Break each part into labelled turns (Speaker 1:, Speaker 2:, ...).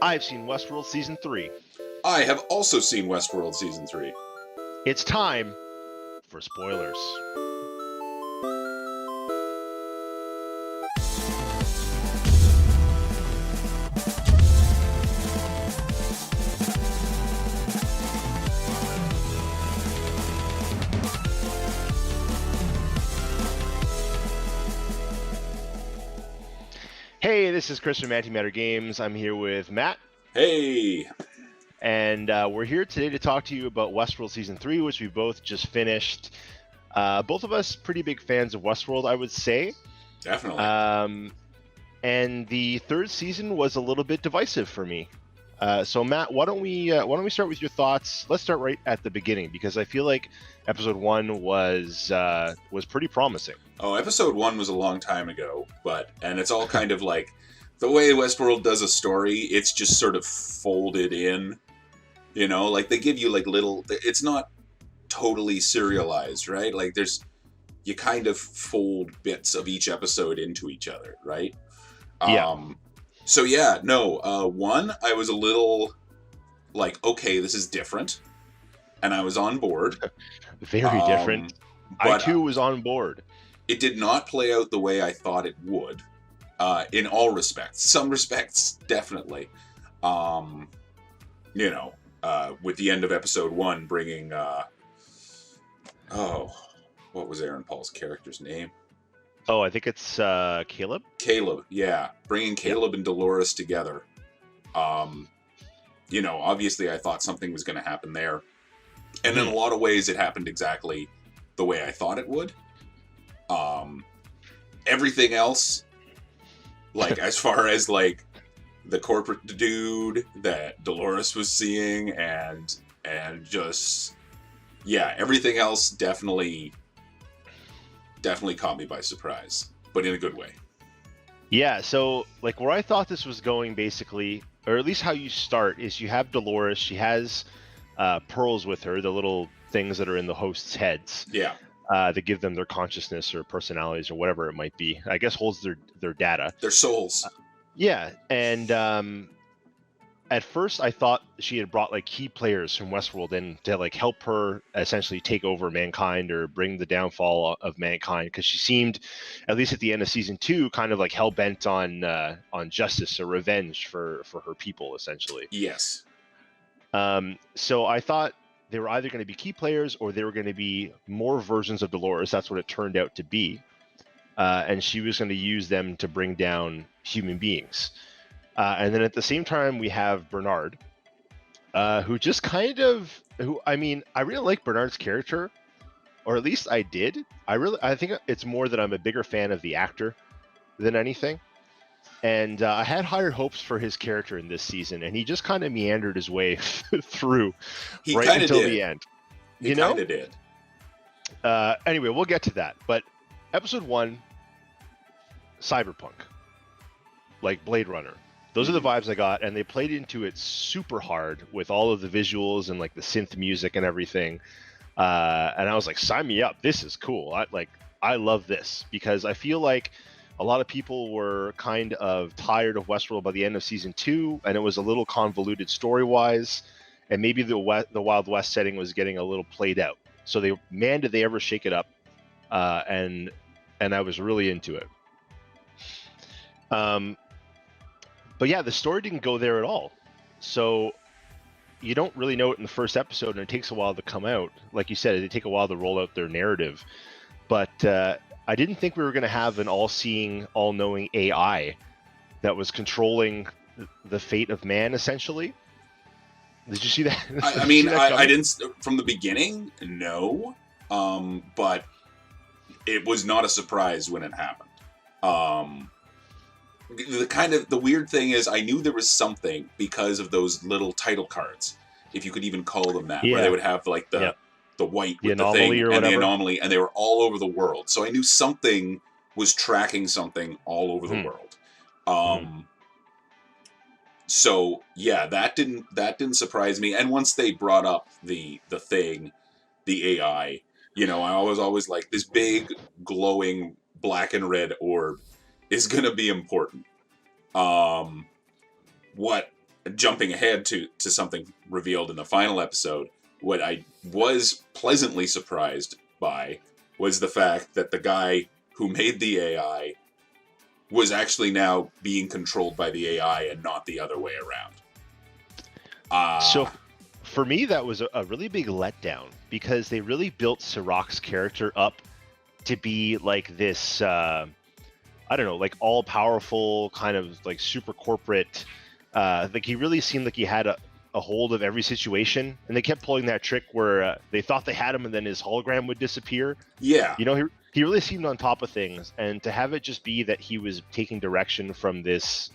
Speaker 1: I've seen Westworld Season 3.
Speaker 2: I have also seen Westworld Season 3.
Speaker 1: It's time for spoilers. Hey, this is Chris from AntimatterGamez. I'm here with Matt.
Speaker 2: Hey!
Speaker 1: And we're here today to talk to you about Westworld Season 3, which we both just finished. Both of us pretty big fans of Westworld, I would say.
Speaker 2: Definitely.
Speaker 1: And the third season was a little bit divisive for me. So Matt, why don't we start with your thoughts? Let's start right at the beginning because I feel like episode 1 was pretty promising.
Speaker 2: Oh, episode 1 was a long time ago, and it's all kind of like the way Westworld does a story. It's just sort of folded in, like they give you like little. It's not totally serialized, right? Like you kind of fold bits of each episode into each other, right?
Speaker 1: Yeah.
Speaker 2: So yeah, no. One, I was a little like, okay, this is different, and I was on board.
Speaker 1: Very different. I too was on board.
Speaker 2: It did not play out the way I thought it would, in all respects. Some respects, definitely. With the end of episode 1 bringing, what was Aaron Paul's character's name?
Speaker 1: Oh, I think it's Caleb?
Speaker 2: Caleb, yeah. Bringing Caleb and Dolores together. Obviously I thought something was going to happen there. And in a lot of ways it happened exactly the way I thought it would. Everything else, like as far as like the corporate dude that Dolores was seeing and just everything else definitely caught me by surprise, but in a good way.
Speaker 1: Yeah, so like where I thought this was going basically, or at least how you start, is you have Dolores, she has pearls with her, the little things that are in the hosts' heads.
Speaker 2: Yeah.
Speaker 1: That give them their consciousness or personalities or whatever it might be. I guess holds their data.
Speaker 2: Their souls.
Speaker 1: Yeah, and at first I thought she had brought like key players from Westworld in to like help her essentially take over mankind or bring the downfall of mankind, because she seemed, at least at the end of season 2, kind of like hell bent on justice or revenge for her people, essentially.
Speaker 2: Yes.
Speaker 1: So I thought they were either going to be key players or they were going to be more versions of Dolores. That's what it turned out to be. And she was going to use them to bring down human beings. And then at the same time, we have Bernard, who just kind of, I really like Bernard's character, or at least I did. I think it's more that I'm a bigger fan of the actor than anything. And I had higher hopes for his character in this season, and he just kind of meandered his way through right until the end.
Speaker 2: He kind of did.
Speaker 1: Anyway, we'll get to that. But episode 1, cyberpunk, like Blade Runner. Those are the vibes I got, and they played into it super hard with all of the visuals and like the synth music and everything. And I was like, sign me up. This is cool. I love this, because I feel like a lot of people were kind of tired of Westworld by the end of season 2, and it was a little convoluted story-wise, and maybe the Wild West setting was getting a little played out. So did they ever shake it up? And I was really into it. But yeah, the story didn't go there at all. So you don't really know it in the first episode, and it takes a while to come out. Like you said, it take a while to roll out their narrative. But I didn't think we were going to have an all-seeing, all-knowing AI that was controlling the fate of man, essentially. Did you see that?
Speaker 2: I didn't from the beginning, no. But it was not a surprise when it happened. The weird thing is, I knew there was something because of those little title cards, if you could even call them that, where they would have like the white with the thing and the anomaly, and they were all over the world. So I knew something was tracking something all over the world. So yeah, that didn't surprise me. And once they brought up the thing, the AI, I was always like, this big glowing black and red orb is gonna be important. What jumping ahead to something revealed in the final episode, what I was pleasantly surprised by was the fact that the guy who made the AI was actually now being controlled by the AI and not the other way around.
Speaker 1: So for me, that was a really big letdown, because they really built Sirach's character up to be like this, I don't know, like all-powerful, kind of like super corporate. Like he really seemed like he had a hold of every situation, and they kept pulling that trick where they thought they had him and then his hologram would disappear.
Speaker 2: Yeah.
Speaker 1: You know, he really seemed on top of things, and to have it just be that he was taking direction from this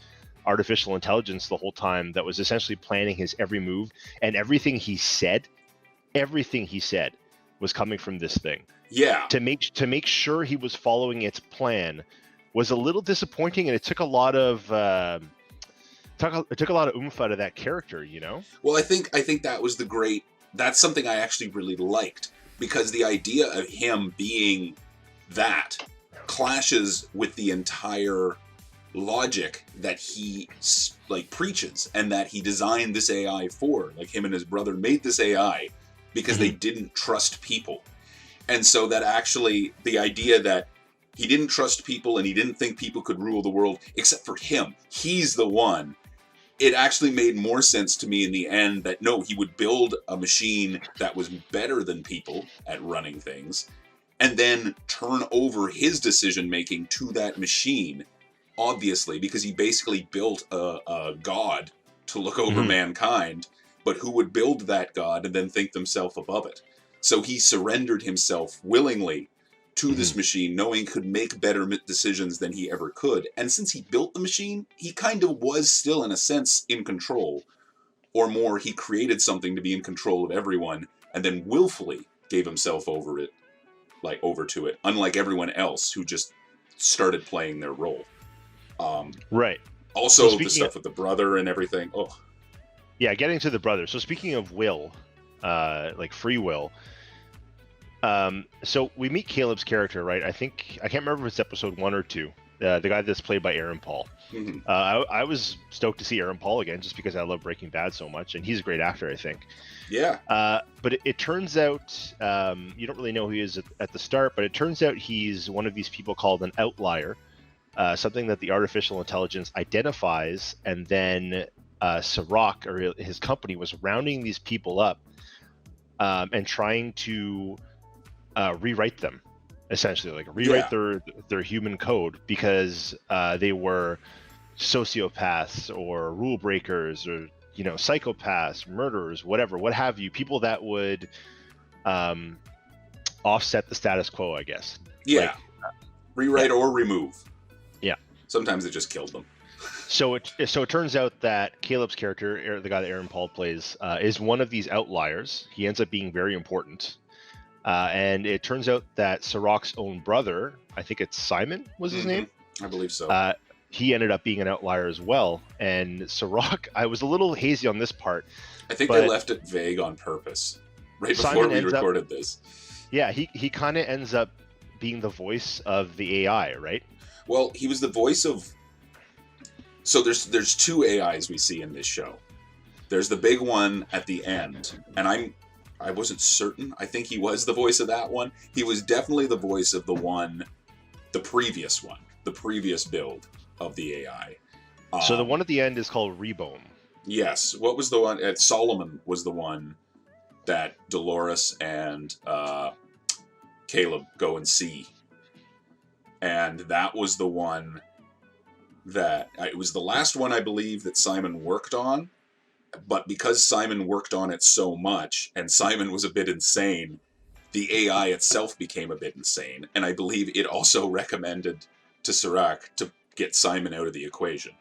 Speaker 1: artificial intelligence the whole time that was essentially planning his every move, and everything he said was coming from this thing.
Speaker 2: Yeah.
Speaker 1: To make sure he was following its plan was a little disappointing, and it took a lot of oomph out of that character, you know?
Speaker 2: Well, I think that was that's something I actually really liked, because the idea of him being that clashes with the entire logic that he like preaches and that he designed this AI for. Like, him and his brother made this AI because they didn't trust people. And so that actually, the idea that he didn't trust people and he didn't think people could rule the world except for him, he's the one. It actually made more sense to me in the end that no, he would build a machine that was better than people at running things, and then turn over his decision making to that machine, obviously, because he basically built a god to look over mankind, but who would build that god and then think themselves above it. So he surrendered himself willingly to this machine, knowing he could make better decisions than he ever could. And since he built the machine, he kind of was still, in a sense, in control. Or more, he created something to be in control of everyone, and then willfully gave himself over to it, unlike everyone else who just started playing their role.
Speaker 1: Right.
Speaker 2: Also,
Speaker 1: So
Speaker 2: the stuff with the brother and everything. Oh.
Speaker 1: Yeah, getting to the brother. So speaking of will, like free will, so we meet Caleb's character, right? I can't remember if it's episode 1 or 2. The guy that's played by Aaron Paul. I was stoked to see Aaron Paul again, just because I love Breaking Bad so much, and he's a great actor, I think.
Speaker 2: Yeah.
Speaker 1: But it turns out, you don't really know who he is at the start, but it turns out he's one of these people called an outlier, something that the artificial intelligence identifies, and then Sirach, or his company, was rounding these people up and trying to rewrite them, essentially, like rewrite their human code, because they were sociopaths or rule breakers, or psychopaths, murderers, what have you, people that would offset the status quo, I guess.
Speaker 2: Yeah. Rewrite or remove.
Speaker 1: Yeah.
Speaker 2: Sometimes it just killed them.
Speaker 1: So it turns out that Caleb's character, the guy that Aaron Paul plays, is one of these outliers. He ends up being very important. And it turns out that Sirach's own brother, I think it's Simon was his name?
Speaker 2: I believe so.
Speaker 1: He ended up being an outlier as well. And Sirach, I was a little hazy on this part.
Speaker 2: I think they left it vague on purpose, right before we recorded this.
Speaker 1: Yeah, he kind of ends up being the voice of the AI, right?
Speaker 2: Well, he was the voice of... So there's 2 AIs we see in this show. There's the big one at the end, and I wasn't certain. I think he was the voice of that one. He was definitely the voice of the previous build of the AI.
Speaker 1: So the one at the end is called Rebone.
Speaker 2: Yes. What was the one? Solomon was the one that Dolores and Caleb go and see. And that was the one that... It was the last one, I believe, that Simon worked on. But because Simon worked on it so much, and Simon was a bit insane, the AI itself became a bit insane. And I believe it also recommended to Sirach to get Simon out of the equation.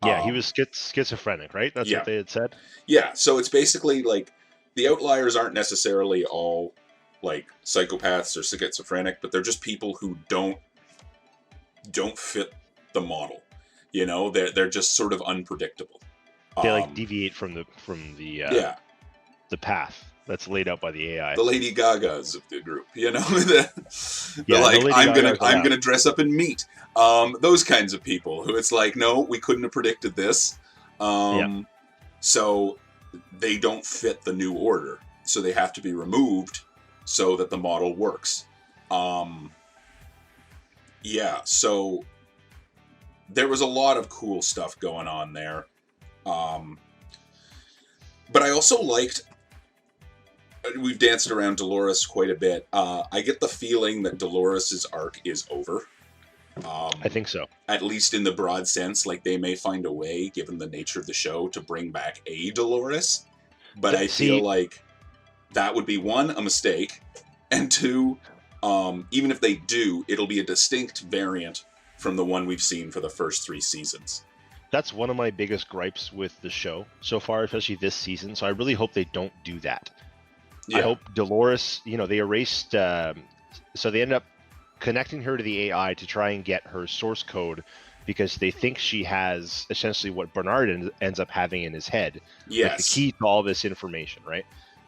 Speaker 1: Yeah, he was schizophrenic, right? That's what they had said?
Speaker 2: Yeah, so it's basically like, the outliers aren't necessarily all like psychopaths or schizophrenic, but they're just people who don't fit the model. They're just sort of unpredictable.
Speaker 1: They like deviate from the path that's laid out by the AI.
Speaker 2: The Lady Gagas of the group, they're like, I'm gonna dress up in meat. Those kinds of people who it's like, no, we couldn't have predicted this. So they don't fit the new order. So they have to be removed so that the model works. Yeah, so there was a lot of cool stuff going on there. But I also liked, we've danced around Dolores quite a bit. I get the feeling that Dolores' arc is over.
Speaker 1: I think so.
Speaker 2: At least in the broad sense, like they may find a way, given the nature of the show, to bring back a Dolores. But I feel like that would be, one, a mistake, and two, even if they do, it'll be a distinct variant from the one we've seen for the first 3 seasons.
Speaker 1: That's one of my biggest gripes with the show so far, especially this season. So I really hope they don't do that. Yeah. I hope Dolores, they erased, so they end up connecting her to the AI to try and get her source code because they think she has essentially what Bernard ends up having in his head.
Speaker 2: Yes.
Speaker 1: Like the key to all this information, right?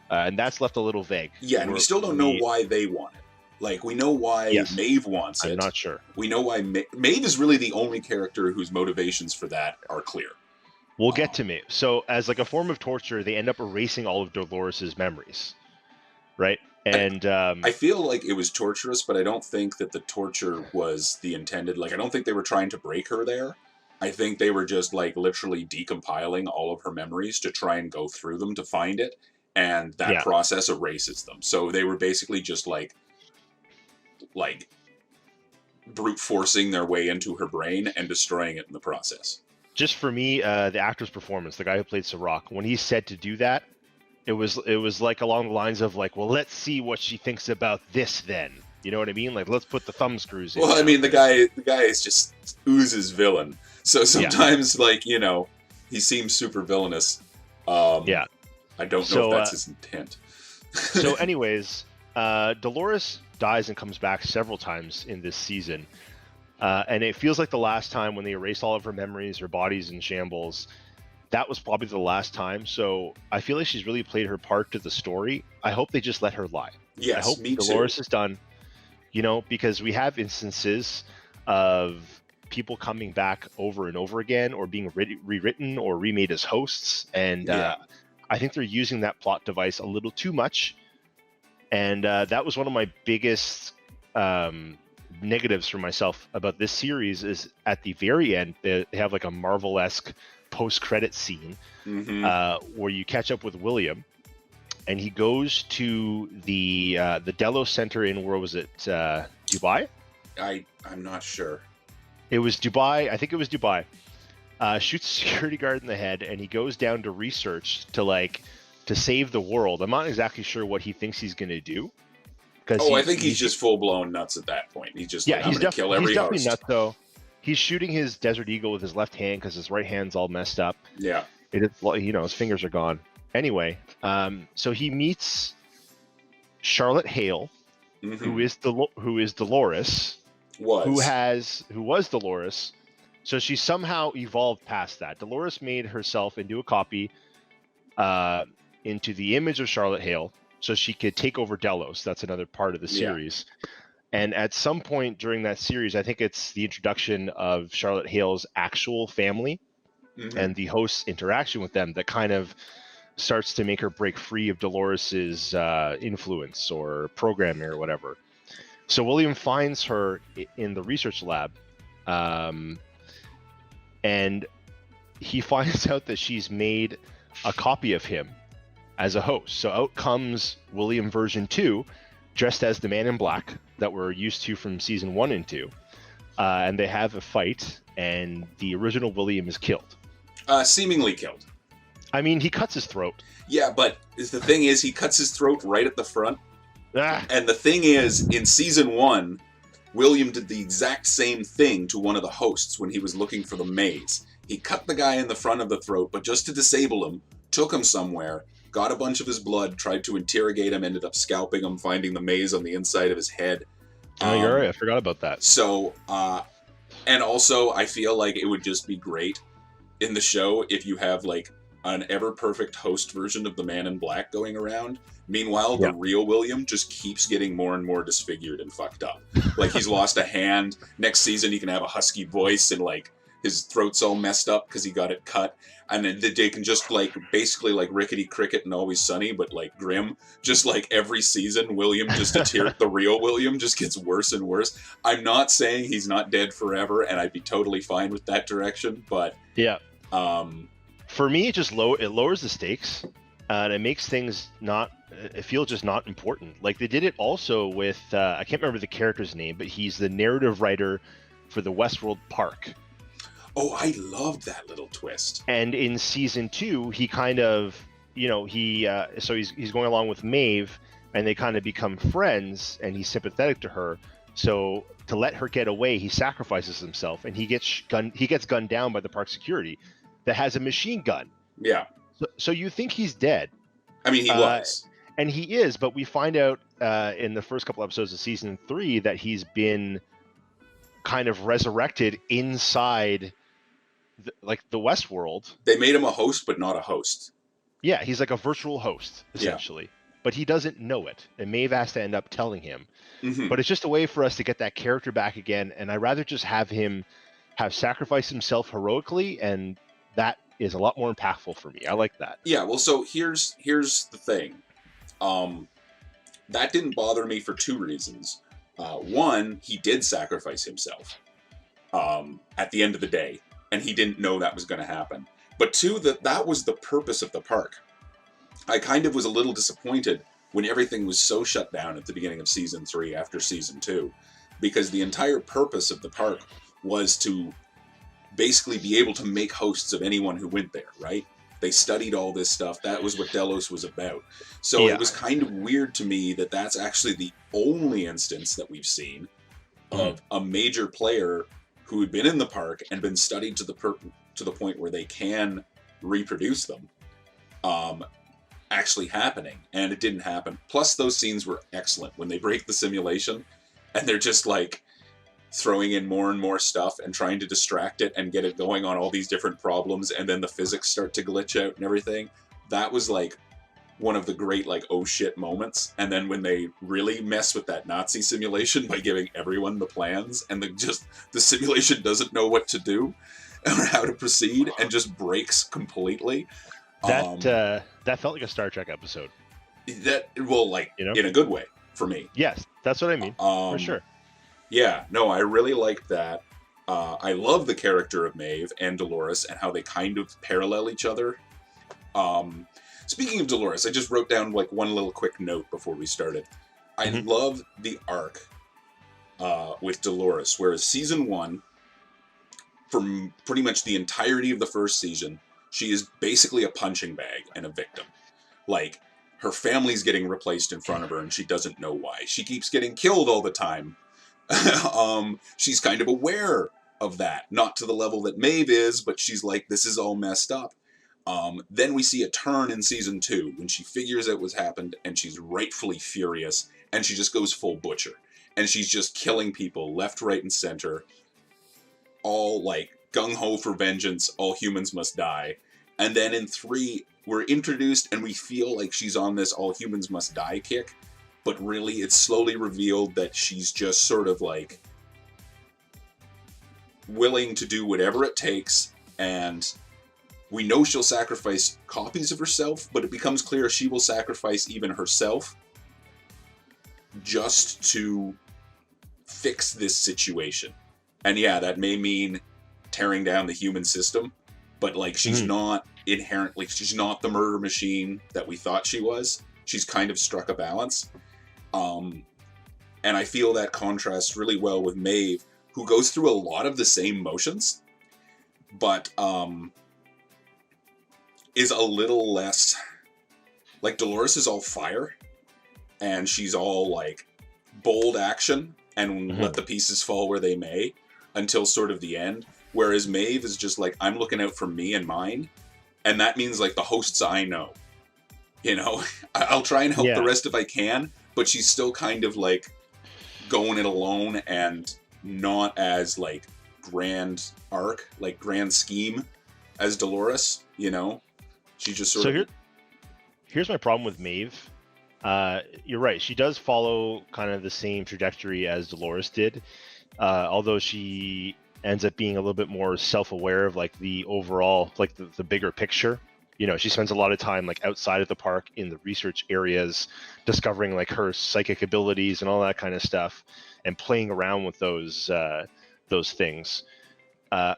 Speaker 1: And that's left a little vague.
Speaker 2: Yeah, and we still don't know why they want it. Like, we know why Maeve wants it.
Speaker 1: I'm not sure.
Speaker 2: We know why Maeve is really the only character whose motivations for that are clear.
Speaker 1: We'll get to Maeve. So, as like a form of torture, they end up erasing all of Dolores' memories, right? And
Speaker 2: I feel like it was torturous, but I don't think that the torture was the intended. Like, I don't think they were trying to break her there. I think they were just, like, literally decompiling all of her memories to try and go through them to find it. And that process erases them. So they were basically just, like brute forcing their way into her brain and destroying it in the process.
Speaker 1: Just for me, the actor's performance, the guy who played Sirach, when he said to do that, it was like along the lines of like, well, let's see what she thinks about this then. You know what I mean? Like, let's put the thumb screws in.
Speaker 2: Well, I mean, the guy is just oozes villain. So sometimes, like, he seems super villainous. I don't know if that's his intent.
Speaker 1: So anyways, Dolores dies and comes back several times in this season. And it feels like the last time when they erased all of her memories, her body's in shambles, that was probably the last time. So I feel like she's really played her part to the story. I hope they just let her lie.
Speaker 2: Yes,
Speaker 1: I hope
Speaker 2: me
Speaker 1: Dolores
Speaker 2: too.
Speaker 1: is done, because we have instances of people coming back over and over again or being rewritten or remade as hosts. And I think they're using that plot device a little too much. And that was one of my biggest negatives for myself about this series is at the very end, they have like a Marvel-esque post-credit scene where you catch up with William and he goes to the Delos Center in, where was it, Dubai?
Speaker 2: I'm not sure.
Speaker 1: It was Dubai. I think it was Dubai. Shoots a security guard in the head and he goes down to research to save the world. I'm not exactly sure what he thinks he's going to do.
Speaker 2: I think he's just full-blown nuts at that point. He's just I'm going to kill every host.
Speaker 1: He's definitely nuts, though. He's shooting his Desert Eagle with his left hand because his right hand's all messed up.
Speaker 2: Yeah.
Speaker 1: His fingers are gone. Anyway, so he meets Charlotte Hale, who is Dolores. Who was Dolores. So she somehow evolved past that. Dolores made herself into a copy into the image of Charlotte Hale so she could take over Delos. That's another part of the series. And at some point during that series, I think it's the introduction of Charlotte Hale's actual family and the host's interaction with them that kind of starts to make her break free of Dolores's influence or programming or whatever. So William finds her in the research lab, and he finds out that she's made a copy of him as a host. So out comes William version 2, dressed as the Man in Black that we're used to from season 1 and 2. And they have a fight, and the original William is killed.
Speaker 2: Seemingly killed.
Speaker 1: I mean, he cuts his throat.
Speaker 2: Yeah, but the thing is, he cuts his throat right at the front. And the thing is, in season 1, William did the exact same thing to one of the hosts when he was looking for the maze. He cut the guy in the front of the throat, but just to disable him, took him somewhere, got a bunch of his blood, tried to interrogate him, ended up scalping him, finding the maze on the inside of his head.
Speaker 1: Oh, you're right. I forgot about that.
Speaker 2: So, and also, I feel like it would just be great in the show if you have, like, an ever-perfect host version of the Man in Black going around. Meanwhile, the real William just keeps getting more and more disfigured and fucked up. Like, he's lost a hand. Next season, he can have a husky voice and, like, his throat's all messed up because he got it cut, and then they can just like basically like Rickety Cricket and Always Sunny, but like grim. Just like every season, William the real William just gets worse and worse. I'm not saying he's not dead forever, and I'd be totally fine with that direction, but
Speaker 1: yeah.
Speaker 2: um,
Speaker 1: For me, it lowers the stakes, and it makes things not. It feels just not important. Like they did it also with I can't remember the character's name, but he's the narrative writer for the Westworld park.
Speaker 2: oh, I loved that little twist.
Speaker 1: And in season 2, he kind of, so he's going along with Maeve, and they kind of become friends, and he's sympathetic to her. So to let her get away, he sacrifices himself, and he gets gunned down by the park security that has a machine gun.
Speaker 2: Yeah.
Speaker 1: So you think he's dead.
Speaker 2: I mean, he was.
Speaker 1: And he is, but we find out in the first couple episodes of season 3 that he's been kind of resurrected inside the Westworld.
Speaker 2: They made him a host, but not a host.
Speaker 1: Yeah, he's like a virtual host, essentially. Yeah. But he doesn't know it, and Maeve has to end up telling him. Mm-hmm. But it's just a way for us to get that character back again, and I'd rather just have him sacrificed himself heroically, and that is a lot more impactful for me. I like that.
Speaker 2: Yeah, well, so here's the thing. That didn't bother me for 2 reasons. One, he did sacrifice himself at the end of the day, and he didn't know that was going to happen. But 2, that was the purpose of the park. I kind of was a little disappointed when everything was so shut down at the beginning of season 3 after season 2, because the entire purpose of the park was to basically be able to make hosts of anyone who went there, right? They studied all this stuff. That was what Delos was about. So It was kind of weird to me that that's actually the only instance that we've seen of a major player who had been in the park and been studied to the point where they can reproduce them actually happening. And it didn't happen. Plus, those scenes were excellent when they break the simulation and they're just like throwing in more and more stuff and trying to distract it and get it going on all these different problems, and then the physics start to glitch out and everything. That was like one of the great like oh shit moments. And then when they really mess with that Nazi simulation by giving everyone the plans, and the simulation doesn't know what to do or how to proceed and just breaks completely.
Speaker 1: That felt like a Star Trek episode.
Speaker 2: That in a good way for me.
Speaker 1: Yes, that's what I mean. For sure.
Speaker 2: Yeah, no, I really liked that. I love the character of Maeve and Dolores and how they kind of parallel each other. Speaking of Dolores, I just wrote down like one little quick note before we started. I love the arc with Dolores, whereas season 1, for pretty much the entirety of the first season, she is basically a punching bag and a victim. Like, her family's getting replaced in front of her and she doesn't know why. She keeps getting killed all the time. She's kind of aware of that, not to the level that Maeve is, but she's like, this is all messed up. Then we see a turn in season 2 when she figures out what's happened and she's rightfully furious and she just goes full butcher and she's just killing people left, right, and center, all like gung-ho for vengeance, all humans must die. And then in 3, we're introduced and we feel like she's on this all humans must die kick. But really, it's slowly revealed that she's just sort of like willing to do whatever it takes. And we know she'll sacrifice copies of herself, but it becomes clear she will sacrifice even herself just to fix this situation. And yeah, that may mean tearing down the human system, but like she's not inherently, she's not the murder machine that we thought she was. She's kind of struck a balance. And I feel that contrasts really well with Maeve, who goes through a lot of the same motions, but is a little less... Like, Dolores is all fire, and she's all, like, bold action, and let the pieces fall where they may, until sort of the end. Whereas Maeve is just like, I'm looking out for me and mine, and that means, like, the hosts I know. You know? I'll try and help the rest if I can, but she's still kind of, like, going it alone and not as, like, grand arc, like, grand scheme as Dolores, you know? She just sort of...
Speaker 1: Here's my problem with Maeve. You're right. She does follow kind of the same trajectory as Dolores did, although she ends up being a little bit more self-aware of like the overall, like the bigger picture. You know, she spends a lot of time like outside of the park in the research areas, discovering like her psychic abilities and all that kind of stuff, and playing around with those things. Uh,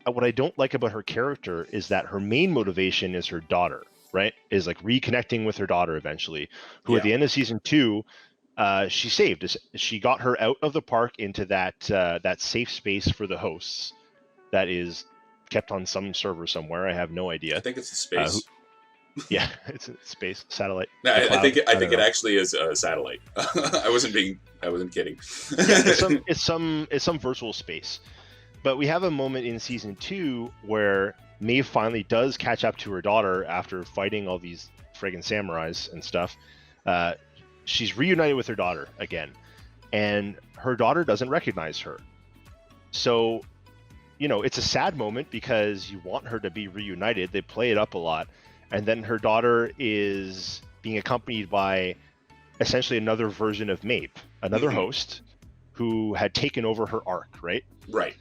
Speaker 1: what I don't like about her character is that her main motivation is her daughter, right? Is like reconnecting with her daughter eventually, who at
Speaker 2: Yeah.
Speaker 1: the end of season 2, she saved. She got her out of the park into that safe space for the hosts that is kept on some server somewhere. I have no
Speaker 2: I
Speaker 1: idea.
Speaker 2: think it's the space.
Speaker 1: Yeah, it's a space satellite.
Speaker 2: No,
Speaker 1: The
Speaker 2: I think
Speaker 1: cloud.
Speaker 2: I
Speaker 1: don't
Speaker 2: think it
Speaker 1: know.
Speaker 2: actually is a satellite. I wasn't kidding.
Speaker 1: Yeah, it's some virtual space. But we have a moment in season 2 where Maeve finally does catch up to her daughter after fighting all these friggin' samurais and stuff. She's reunited with her daughter again, and her daughter doesn't recognize her. So, you know, it's a sad moment because you want her to be reunited. They play it up a lot. And then her daughter is being accompanied by essentially another version of Maeve, another host who had taken over her arc, right?
Speaker 2: Right.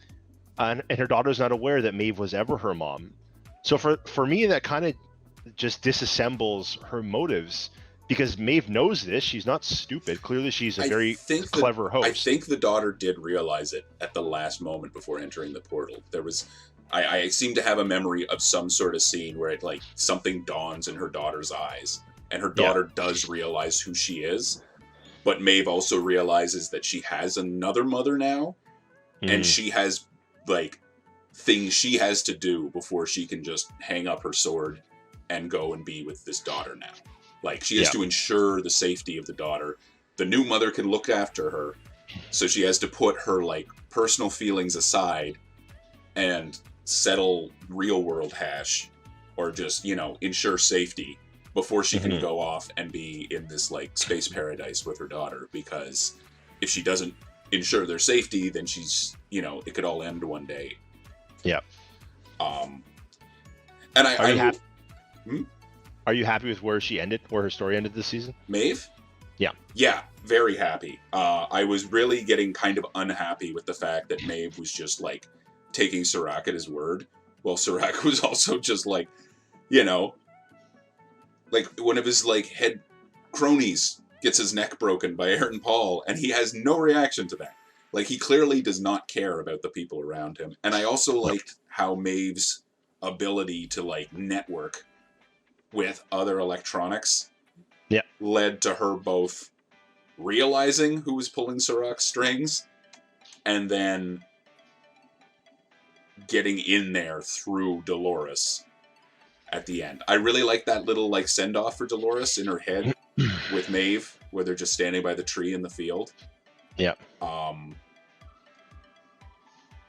Speaker 1: And her daughter's not aware that Maeve was ever her mom. So for me, that kind of just disassembles her motives, because Maeve knows this. She's not stupid. Clearly, she's a very clever host.
Speaker 2: I think the daughter did realize it at the last moment before entering the portal. There was, I seem to have a memory of some sort of scene where it like something dawns in her daughter's eyes, and her daughter does realize who she is. But Maeve also realizes that she has another mother now, and she has like things she has to do before she can just hang up her sword and go and be with this daughter now. Like, she has to ensure the safety of the daughter. The new mother can look after her, so she has to put her like personal feelings aside and settle real world hash, or just, you know, ensure safety before she can go off and be in this like space paradise with her daughter. Because if she doesn't ensure their safety, then she's, you know, it could all end one day.
Speaker 1: Yeah.
Speaker 2: And
Speaker 1: Are you happy with where she ended, where her story ended this season?
Speaker 2: Maeve?
Speaker 1: Yeah.
Speaker 2: Yeah, very happy. I was really getting kind of unhappy with the fact that Maeve was just like taking Serac at his word, while Serac was also just like, you know, like one of his like head cronies gets his neck broken by Aaron Paul, and he has no reaction to that. Like, he clearly does not care about the people around him. And I also liked how Maeve's ability to like network with other electronics led to her both realizing who was pulling Serac's strings and then getting in there through Dolores at the end. I really like that little like send-off for Dolores in her head with Maeve, where they're just standing by the tree in the field.
Speaker 1: Yeah.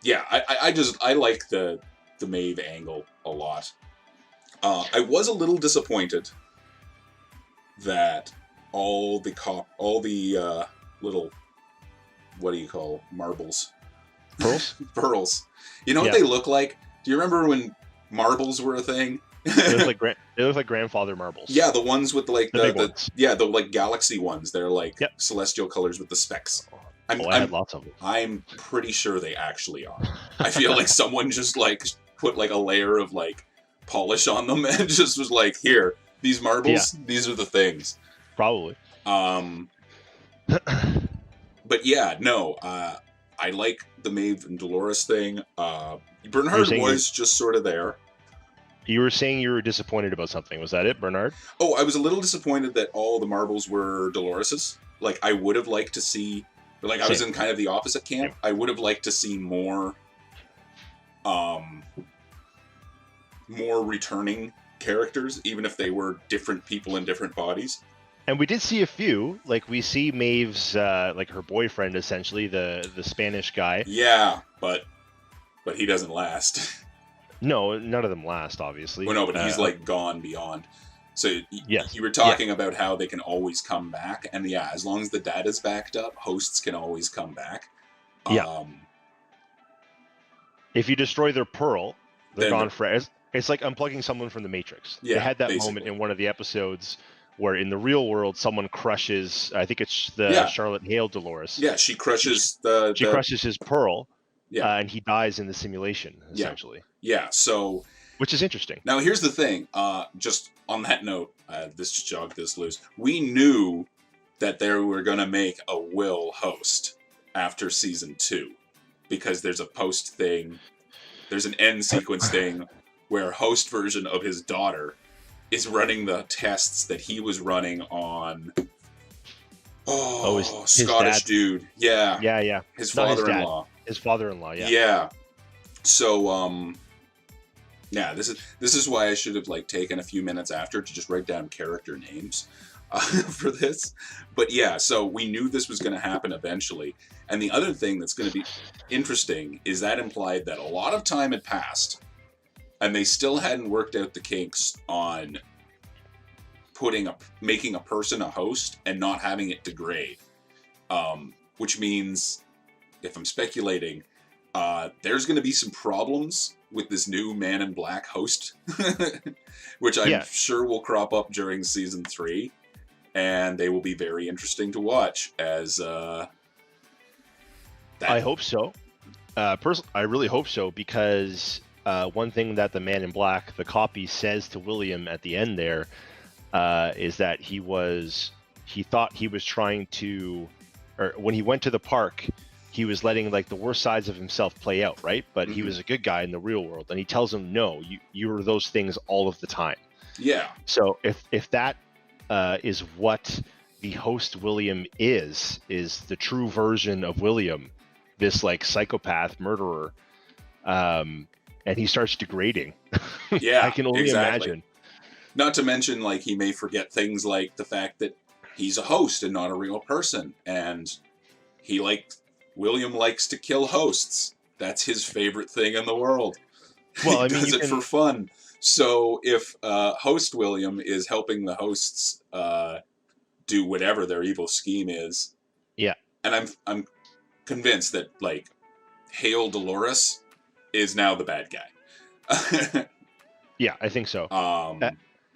Speaker 2: Yeah, I like the Maeve angle a lot. I was a little disappointed that all the little, what do you call marbles?
Speaker 1: Pearls?
Speaker 2: Pearls. You know what they look like? Do you remember when marbles were a thing?
Speaker 1: They look like grandfather marbles.
Speaker 2: Yeah, the ones with like
Speaker 1: the big ones.
Speaker 2: The like galaxy ones. They're like celestial colors with the specks.
Speaker 1: I had lots of them.
Speaker 2: I'm pretty sure they actually are. I feel like someone just like put like a layer of like polish on them and just was like, here, these marbles, these are the things.
Speaker 1: Probably.
Speaker 2: But yeah, no, I like the Maeve and Dolores thing. Bernhard was just sort of there.
Speaker 1: You were saying you were disappointed about something. Was that it, Bernhard?
Speaker 2: Oh, I was a little disappointed that all the marbles were Dolores's. Like, I would have liked to see, like, I was in kind of the opposite camp. I would have liked to see more returning characters, even if they were different people in different bodies.
Speaker 1: And we did see a few. Like, we see Maeve's, like, her boyfriend, essentially, the Spanish guy.
Speaker 2: Yeah, but he doesn't last.
Speaker 1: No, none of them last, obviously.
Speaker 2: Well, no, but he's, like, gone beyond. So you were talking about how they can always come back. And, yeah, as long as the data's backed up, hosts can always come back.
Speaker 1: Yeah. If you destroy their pearl, they're gone forever. It's like unplugging someone from the Matrix.
Speaker 2: Yeah,
Speaker 1: they had that moment in one of the episodes where in the real world someone crushes, I think it's the Charlotte Hale Dolores.
Speaker 2: Yeah, she crushes
Speaker 1: crushes his pearl,
Speaker 2: Yeah.
Speaker 1: and he dies in the simulation
Speaker 2: Yeah.
Speaker 1: essentially,
Speaker 2: Yeah. So
Speaker 1: which is interesting.
Speaker 2: now here's the thing. Just on that note, this just jogged this loose. We knew that they were going to make a Will host after season 2 because there's a post thing. There's an end sequence thing where host version of his daughter is running the tests that he was running on.
Speaker 1: Oh,
Speaker 2: Oh,
Speaker 1: his
Speaker 2: Scottish
Speaker 1: dad.
Speaker 2: dude. Yeah.
Speaker 1: Yeah.
Speaker 2: His
Speaker 1: Not his dad.
Speaker 2: father-in-law.
Speaker 1: His father-in-law. Yeah.
Speaker 2: Yeah. So, yeah, this is why I should have like taken a few minutes after to just write down character names for this. But yeah, so we knew this was going to happen eventually. And the other thing that's going to be interesting is that implied that a lot of time had passed, and they still hadn't worked out the kinks on making a person a host and not having it degrade. Which means, if I'm speculating, there's going to be some problems with this new Man in Black host, which I'm sure will crop up during season 3, and they will be very interesting to watch. As
Speaker 1: I hope so. I really hope so, because one thing that the Man in Black, the copy, says to William at the end there is that he thought he was trying to, or when he went to the park, he was letting like the worst sides of himself play out, right? But he was a good guy in the real world, and he tells him, no, you are those things all of the time.
Speaker 2: Yeah.
Speaker 1: So if that is what the host William is the true version of William, this like psychopath murderer, and he starts degrading.
Speaker 2: Yeah,
Speaker 1: I can only imagine.
Speaker 2: Not to mention, like, he may forget things like the fact that he's a host and not a real person, and William likes to kill hosts. That's his favorite thing in the world.
Speaker 1: Well,
Speaker 2: he does it for fun. So if host William is helping the hosts do whatever their evil scheme is,
Speaker 1: yeah,
Speaker 2: and I'm convinced that like Hale Dolores is now the bad guy.
Speaker 1: Yeah, I think so.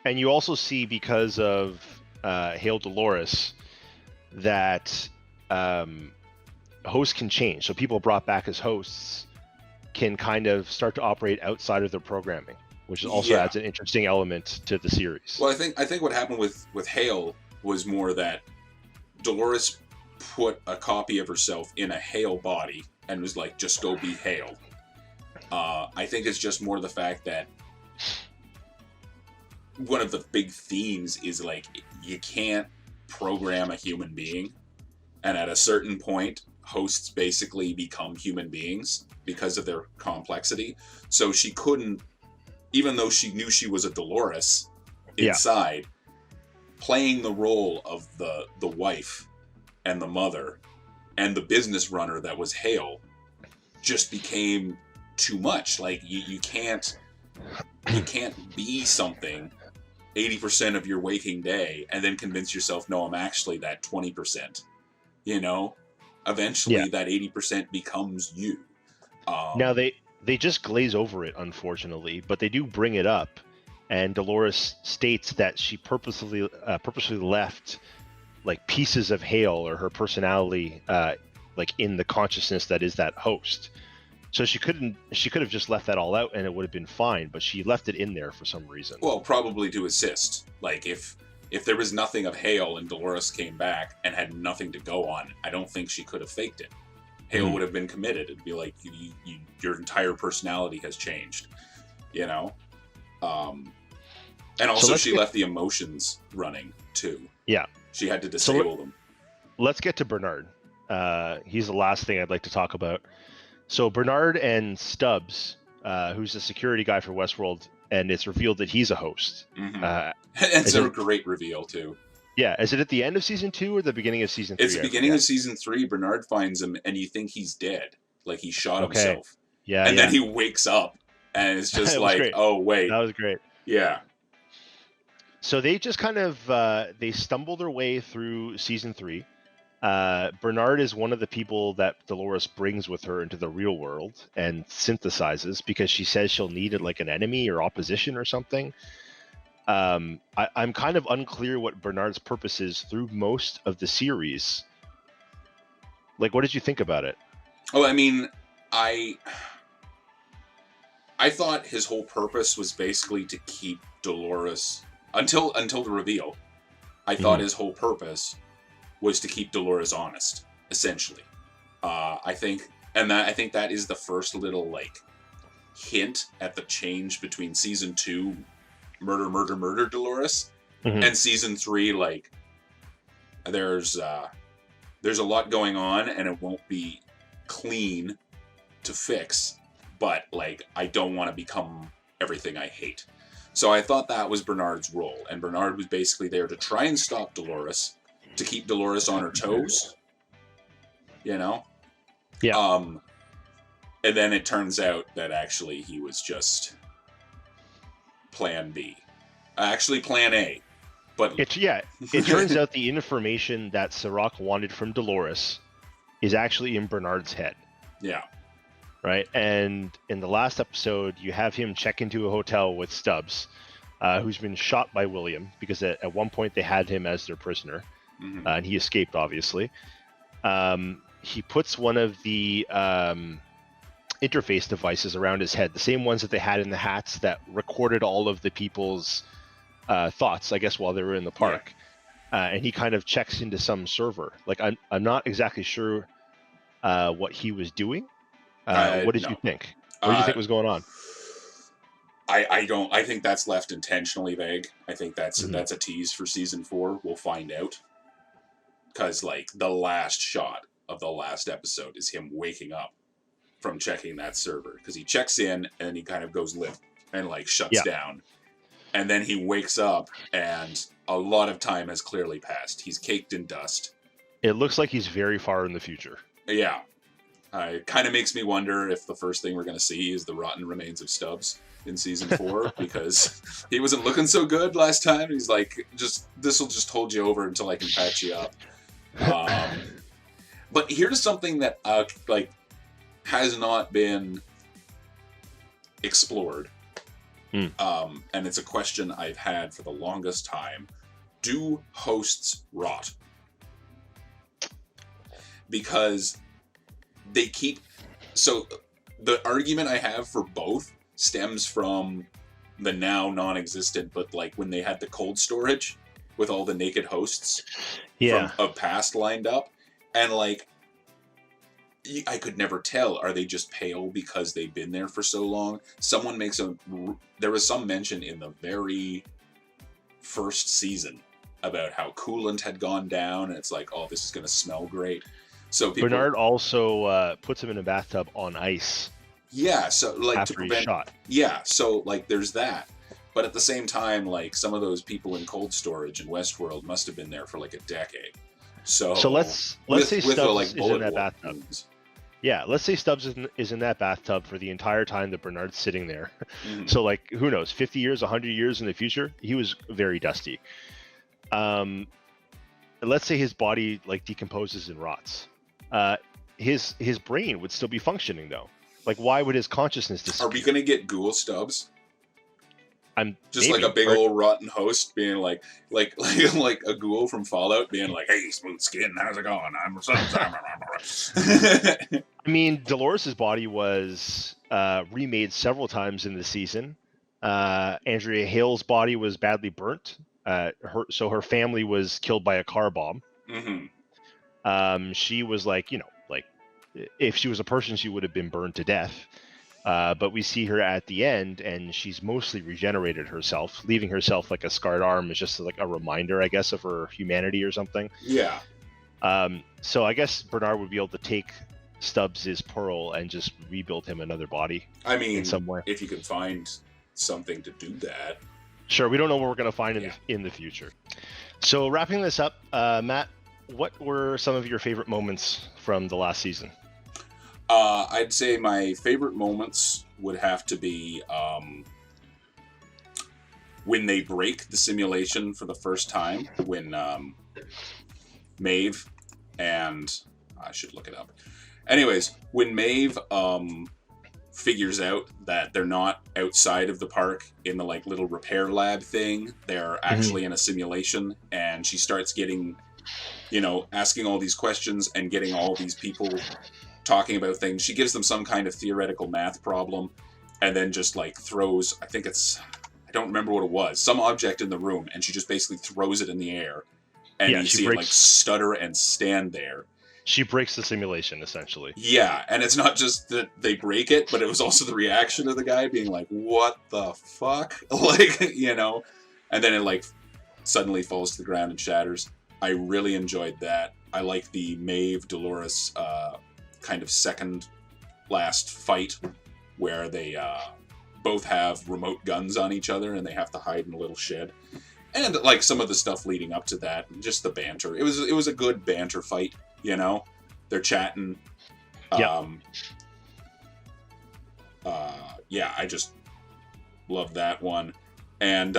Speaker 1: And you also see, because of Hale Dolores, that hosts can change. So people brought back as hosts can kind of start to operate outside of their programming, which also adds an interesting element to the series.
Speaker 2: Well, I think what happened with Hale was more that Dolores put a copy of herself in a Hale body and was like, just go be Hale. I think it's just more the fact that one of the big themes is like, you can't program a human being, and at a certain point hosts basically become human beings because of their complexity. So she couldn't, even though she knew she was a Dolores inside, playing the role of the wife and the mother and the business runner that was Hale just became too much. Like you can't be something 80% of your waking day and then convince yourself, no, I'm actually that 20%. You know, eventually that 80% becomes you.
Speaker 1: Now they just glaze over it, unfortunately, but they do bring it up, and Dolores states that she purposely left like pieces of Hale or her personality like in the consciousness that is that host. So she could have just left that all out and it would have been fine, but she left it in there for some reason.
Speaker 2: Well, probably to assist. Like if there was nothing of Hale and Dolores came back and had nothing to go on, I don't think she could have faked it. Hale would have been committed. It'd be like, your entire personality has changed, you know? And also she left the emotions running too.
Speaker 1: Yeah.
Speaker 2: She had to disable them.
Speaker 1: Let's get to Bernard. He's the last thing I'd like to talk about. So Bernard and Stubbs, who's the security guy for Westworld, and it's revealed that he's a host.
Speaker 2: It's a great reveal too.
Speaker 1: Yeah, is it at the end of season 2 or the beginning of season 3?
Speaker 2: It's the beginning of season 3. Bernard finds him, and you think he's dead, like he shot himself.
Speaker 1: Yeah,
Speaker 2: and then he wakes up, and it's just like,
Speaker 1: great.
Speaker 2: Oh wait,
Speaker 1: that was great.
Speaker 2: Yeah.
Speaker 1: So they just kind of they stumble their way through season 3. Bernard is one of the people that Dolores brings with her into the real world and synthesizes because she says she'll need it like an enemy or opposition or something. I'm kind of unclear what Bernard's purpose is through most of the series. Like, what did you think about it?
Speaker 2: Oh, I mean, I thought his whole purpose was basically to keep Dolores until the reveal. I thought his whole purpose was to keep Dolores honest, essentially. I think that is the first little like hint at the change between season 2, murder Dolores, and season 3. Like, there's a lot going on, and it won't be clean to fix. But like, I don't want to become everything I hate. So I thought that was Bernard's role, and Bernard was basically there to try and stop Dolores, to keep Dolores on her toes. You know?
Speaker 1: Yeah.
Speaker 2: And then it turns out that actually he was just Plan B. Actually, Plan A. But
Speaker 1: it turns out the information that Sirach wanted from Dolores is actually in Bernard's head.
Speaker 2: Yeah.
Speaker 1: Right? And in the last episode, you have him check into a hotel with Stubbs, who's been shot by William, because at one point they had him as their prisoner, and he escaped, obviously. He puts one of the interface devices around his head, the same ones that they had in the hats that recorded all of the people's thoughts, I guess, while they were in the park. And he kind of checks into some server. Like, I'm not exactly sure what he was doing. What did you think? What did you think was going on?
Speaker 2: I think that's left intentionally vague. I think that's a tease for season 4. We'll find out. Because, like, the last shot of the last episode is him waking up from checking that server. Because he checks in, and he kind of goes limp and, like, shuts down. And then he wakes up, and a lot of time has clearly passed. He's caked in dust.
Speaker 1: It looks like he's very far in the future.
Speaker 2: Yeah. It kind of makes me wonder if the first thing we're going to see is the rotten remains of Stubbs in season 4, because he wasn't looking so good last time. He's like, this will just hold you over until I can patch you up. But here's something that has not been explored. And it's a question I've had for the longest time. Do hosts rot? Because they keep... So the argument I have for both stems from the now non-existent, but like when they had the cold storage with all the naked hosts of past lined up. And like, I could never tell, are they just pale because they've been there for so long? There was some mention in the very first season about how coolant had gone down, and it's like, oh, this is going to smell great. So
Speaker 1: Bernard also puts him in a bathtub on ice.
Speaker 2: Yeah, so like
Speaker 1: after
Speaker 2: to prevent,
Speaker 1: he's shot.
Speaker 2: Yeah, so like there's that. But at the same time, like some of those people in cold storage in Westworld must have been there for like a decade. So
Speaker 1: let's say Stubbs is in that bathtub.
Speaker 2: Wounds.
Speaker 1: Yeah, let's say Stubbs is in that bathtub for the entire time that Bernard's sitting there. So, like, who knows, 50 years, 100 years in the future, he was very dusty. Let's say his body, like, decomposes and rots. His brain would still be functioning, though. Like, why would his consciousness disappear?
Speaker 2: Are we going to get ghoul Stubbs?
Speaker 1: I'm
Speaker 2: just maybe, like a big old rotten host being like a ghoul from Fallout being like, "Hey, smooth skin, how's it going? I'm."
Speaker 1: I mean, Dolores' body was remade several times in the season. Andrea Hale's body was badly burnt. So her family was killed by a car bomb. She was like, if she was a person, she would have been burned to death. But we see her at the end, and she's mostly regenerated herself, leaving herself like a scarred arm is just like a reminder, I guess, of her humanity or something.
Speaker 2: Yeah.
Speaker 1: So I guess Bernard would be able to take Stubbs' pearl and just rebuild him another body.
Speaker 2: I mean,
Speaker 1: in some way,
Speaker 2: if you can find something to do that.
Speaker 1: Sure, we don't know what we're going to find in the future. So wrapping this up, Matt, what were some of your favorite moments from the last season?
Speaker 2: I'd say my favorite moments would have to be when they break the simulation for the first time, when Maeve and... I should look it up. Anyways, when Maeve figures out that they're not outside of the park in the like little repair lab thing, they're actually in a simulation, and she starts getting, asking all these questions and getting all these people talking about things. She gives them some kind of theoretical math problem, and then just like throws, I think it's, I don't remember what it was, some object in the room, and she just basically throws it in the air, and you see it like stutter and stand there.
Speaker 1: She breaks the simulation, essentially.
Speaker 2: Yeah, and it's not just that they break it, but it was also the reaction of the guy being like, what the fuck? Like, you know? And then it like suddenly falls to the ground and shatters. I really enjoyed that. I like the Maeve Dolores kind of second last fight where they both have remote guns on each other and they have to hide in a little shed. And like some of the stuff leading up to that, just the banter. It was a good banter fight, you know? They're chatting.
Speaker 1: Yep.
Speaker 2: Yeah, I just love that one. And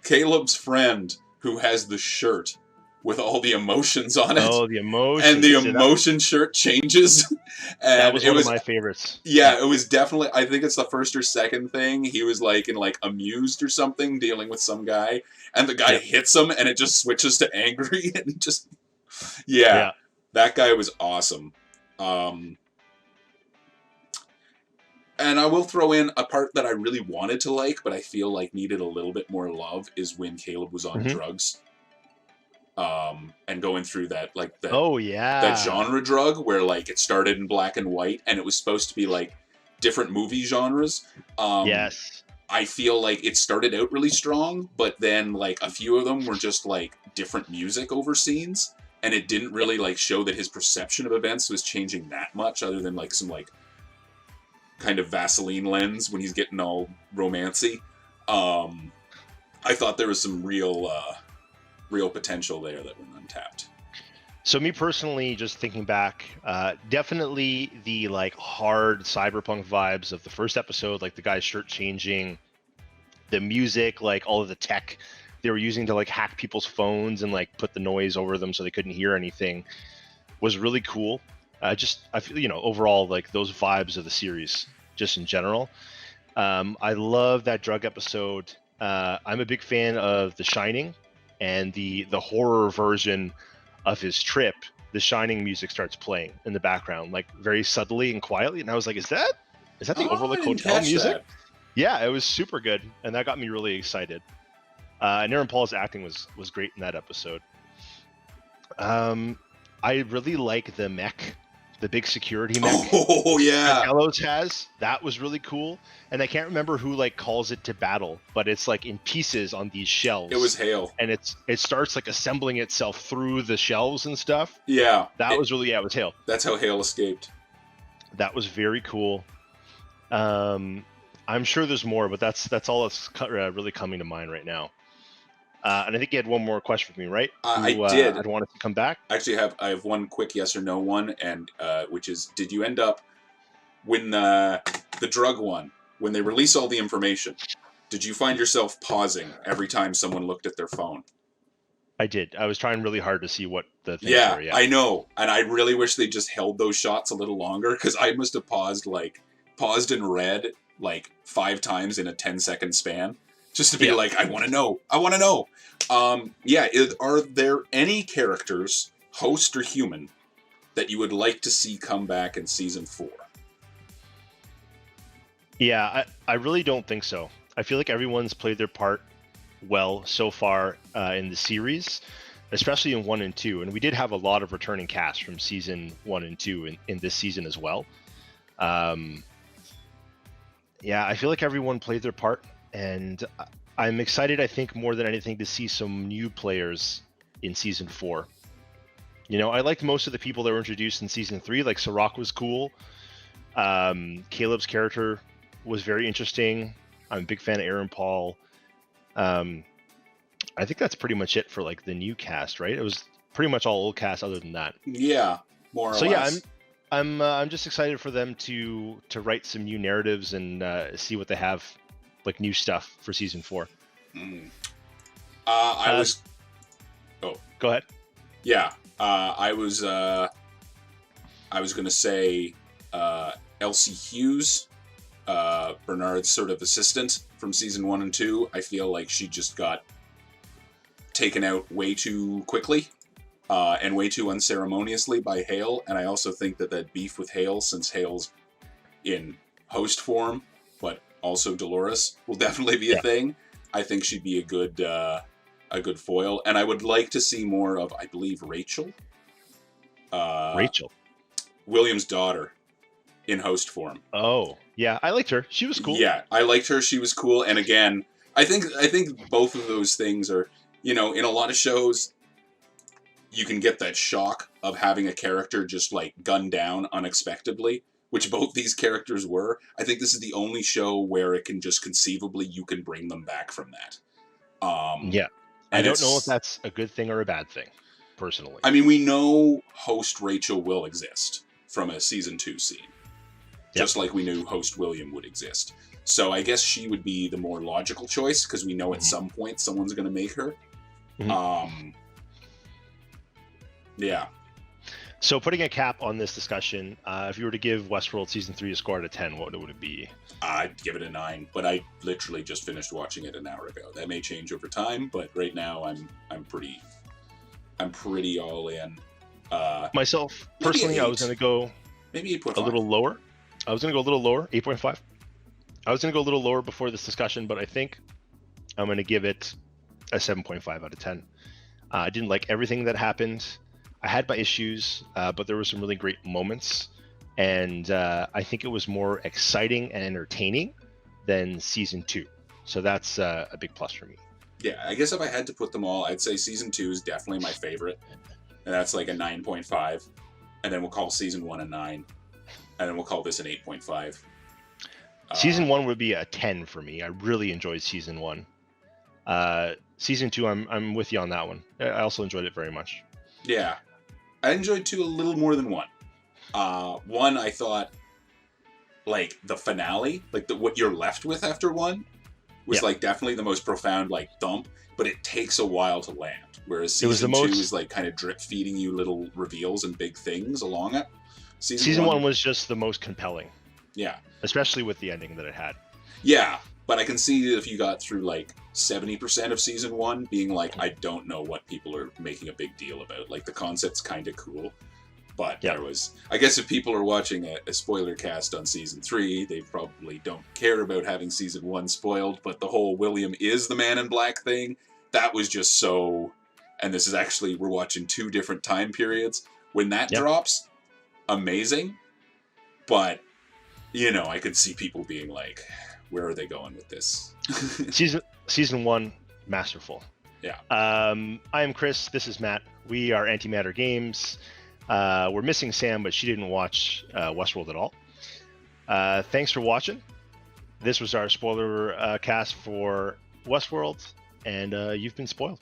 Speaker 2: Caleb's friend who has the shirt with all the emotions on it.
Speaker 1: Oh, the emotions.
Speaker 2: And the emotion shirt changes. And
Speaker 1: that was one of my favorites.
Speaker 2: Yeah, it was definitely, I think it's the first or second thing. He was like in like amused or something, dealing with some guy. And the guy hits him and it just switches to angry. And just, yeah, that guy was awesome. And I will throw in a part that I really wanted to like, but I feel like needed a little bit more love, is when Caleb was on drugs. And going through that, like, that genre drug where, like, it started in black and white, and it was supposed to be, like, different movie genres.
Speaker 1: Yes.
Speaker 2: I feel like it started out really strong, but then, like, a few of them were just, like, different music over scenes, and it didn't really, like, show that his perception of events was changing that much, other than, like, some, like, kind of Vaseline lens when he's getting all romancy. I thought there was some real potential there that went untapped.
Speaker 1: So me personally, just thinking back, definitely the like hard cyberpunk vibes of the first episode, like the guy's shirt changing, the music, like all of the tech they were using to like hack people's phones and like put the noise over them so they couldn't hear anything, was really cool. I feel, you know, overall, like those vibes of the series just in general. I love that drug episode. I'm a big fan of The Shining, and the horror version of his trip. The Shining music starts playing in the background, like very subtly and quietly, and I was like, is that the Overlook Hotel music? That. Yeah, it was super good, and that got me really excited. And Aaron Paul's acting was great in that episode. I really like the mech, the big security mech.
Speaker 2: Oh yeah,
Speaker 1: that Delos has. That was really cool. And I can't remember who like calls it to battle, but it's like in pieces on these shelves.
Speaker 2: It was Hale,
Speaker 1: and it starts like assembling itself through the shelves and stuff.
Speaker 2: Yeah,
Speaker 1: it was Hale.
Speaker 2: That's how Hale escaped.
Speaker 1: That was very cool. I'm sure there's more, but that's all that's really coming to mind right now. And I think you had one more question for me, right?
Speaker 2: I did.
Speaker 1: I'd want to come back.
Speaker 2: Actually, I have one quick yes or no one, and which is, did you end up when the drug one, when they release all the information, did you find yourself pausing every time someone looked at their phone?
Speaker 1: I did. I was trying really hard to see what the things were. Yeah,
Speaker 2: I know, and I really wish they just held those shots a little longer, because I must have paused and read like 5 times in a 10-second span. Just to be like, I want to know. Are there any characters, host or human, that you would like to see come back in season 4?
Speaker 1: Yeah, I really don't think so. I feel like everyone's played their part well so far in the series, especially in 1 and 2. And we did have a lot of returning cast from season 1 and 2 in this season as well. Yeah, I feel like everyone played their part. And I'm excited, I think, more than anything, to see some new players in Season 4. You know, I liked most of the people that were introduced in Season 3. Like, Sirach was cool. Caleb's character was very interesting. I'm a big fan of Aaron Paul. I think that's pretty much it for, like, the new cast, right? It was pretty much all old cast other than that.
Speaker 2: Yeah, more or less.
Speaker 1: So, yeah, I'm just excited for them to write some new narratives and see what they have, like new stuff for season 4.
Speaker 2: I was. Oh,
Speaker 1: go ahead.
Speaker 2: Yeah, I was gonna say Elsie Hughes, Bernard's sort of assistant from season 1 and 2. I feel like she just got taken out way too quickly. and way too unceremoniously by Hale. And I also think that beef with Hale, since Hale's in host form, but also Dolores, will definitely be a thing. I think she'd be a good foil. And I would like to see more of, I believe, Rachel.
Speaker 1: Rachel.
Speaker 2: William's daughter in host form.
Speaker 1: Oh, yeah. I liked her. She was cool.
Speaker 2: Yeah, I liked her. She was cool. And again, I think both of those things are, in a lot of shows, you can get that shock of having a character just like gunned down unexpectedly, which both these characters were. I think this is the only show where it can just conceivably, you can bring them back from that.
Speaker 1: Yeah. I don't know if that's a good thing or a bad thing, personally.
Speaker 2: I mean, we know host Rachel will exist from a season 2 scene. Just like we knew host William would exist. So I guess she would be the more logical choice, because we know at some point someone's going to make her. Yeah.
Speaker 1: So putting a cap on this discussion, if you were to give Westworld Season 3 a score out of 10, what would it be?
Speaker 2: I'd give it a 9, but I literally just finished watching it an hour ago. That may change over time, but right now I'm pretty all in.
Speaker 1: Myself, personally, I was going to go
Speaker 2: maybe 8.5.
Speaker 1: A little lower. I was going to go a little lower, 8.5. I was going to go a little lower before this discussion, but I think I'm going to give it a 7.5 out of 10. I didn't like everything that happened. I had my issues, but there were some really great moments. And I think it was more exciting and entertaining than Season 2. So that's a big plus for me.
Speaker 2: Yeah, I guess if I had to put them all, I'd say Season 2 is definitely my favorite. And that's like a 9.5. And then we'll call Season 1 a 9. And then we'll call this an 8.5.
Speaker 1: Season 1 would be a 10 for me. I really enjoyed Season 1. Season 2, I'm with you on that one. I also enjoyed it very much.
Speaker 2: Yeah. I enjoyed 2 a little more than 1. 1, I thought, like, the finale, like what you're left with after 1, was like definitely the most profound, like, thump, but it takes a while to land. Whereas Season 2 is, like, kind of drip feeding you little reveals and big things along it.
Speaker 1: Season 1 was just the most compelling.
Speaker 2: Yeah.
Speaker 1: Especially with the ending that it had.
Speaker 2: Yeah, but I can see if you got through like 70% of Season 1 being like, I don't know what people are making a big deal about. Like, the concept's kind of cool. But there was... I guess if people are watching a spoiler cast on Season 3, they probably don't care about having Season 1 spoiled, but the whole William is the Man in Black thing, that was just so... And this is actually... We're watching 2 different time periods. When that drops... amazing, but I could see people being like, where are they going with this?
Speaker 1: season 1, masterful.
Speaker 2: Yeah.
Speaker 1: I am Chris, this is Matt, we are AntimatterGamez. We're missing Sam, but she didn't watch Westworld at all. Thanks for watching. This was our spoiler cast for Westworld, and you've been spoiled.